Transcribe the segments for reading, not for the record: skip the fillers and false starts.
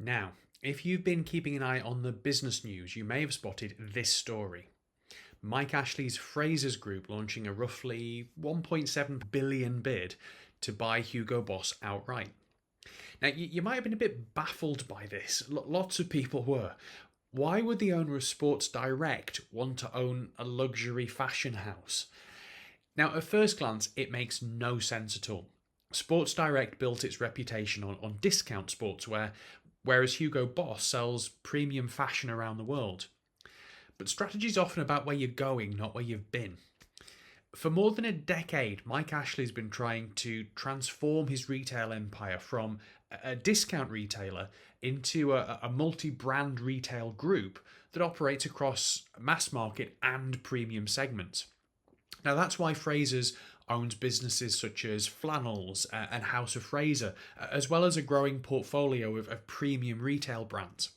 Now, if you've been keeping an eye on the business news, you may have spotted this story. Mike Ashley's Frasers Group launching a roughly 1.7 billion bid to buy Hugo Boss outright. Now, you might have been a bit baffled by this. Lots of people were. Why would the owner of Sports Direct want to own a luxury fashion house? Now, at first glance, it makes no sense at all. Sports Direct built its reputation on discount sportswear, whereas Hugo Boss sells premium fashion around the world. But strategy is often about where you're going, not where you've been. For more than a decade, Mike Ashley's been trying to transform his retail empire from a discount retailer into a multi-brand retail group that operates across mass market and premium segments. Now, that's why Frasers owns businesses such as Flannels and House of Fraser, as well as a growing portfolio of premium retail brands.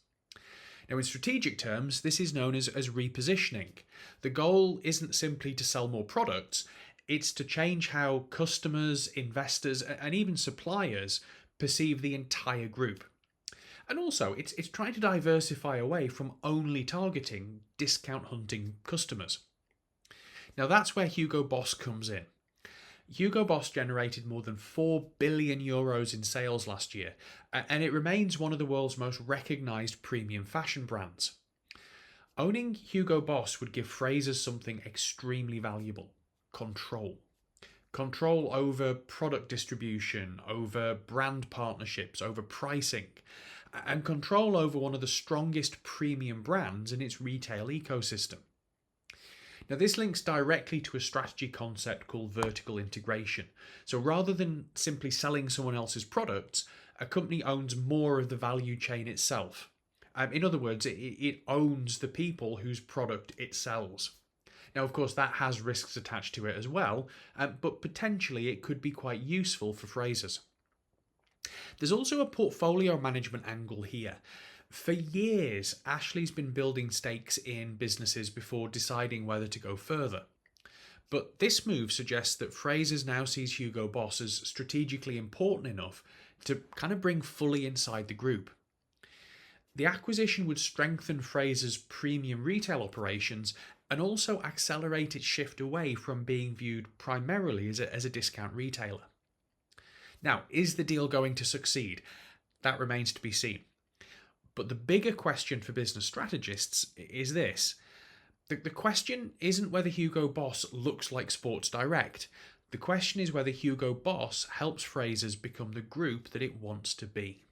Now, in strategic terms, this is known as repositioning. The goal isn't simply to sell more products, it's to change how customers, investors, and even suppliers perceive the entire group. And also, it's trying to diversify away from only targeting discount hunting customers. Now, that's where Hugo Boss comes in. Hugo Boss generated more than €4 billion in sales last year, and it remains one of the world's most recognised premium fashion brands. Owning Hugo Boss would give Frasers something extremely valuable: control. Control over product distribution, over brand partnerships, over pricing, and control over one of the strongest premium brands in its retail ecosystem. Now, this links directly to a strategy concept called vertical integration. So rather than simply selling someone else's products, a company owns more of the value chain itself. In other words, it owns the people whose product it sells. Now, of course, that has risks attached to it as well, but potentially it could be quite useful for Frasers. There's also a portfolio management angle here. For years, Ashley's been building stakes in businesses before deciding whether to go further. But this move suggests that Frasers now sees Hugo Boss as strategically important enough to kind of bring fully inside the group. The acquisition would strengthen Frasers' premium retail operations and also accelerate its shift away from being viewed primarily as a discount retailer. Now, is the deal going to succeed? That remains to be seen. But the bigger question for business strategists is this. The question isn't whether Hugo Boss looks like Sports Direct. The question is whether Hugo Boss helps Frasers become the group that it wants to be.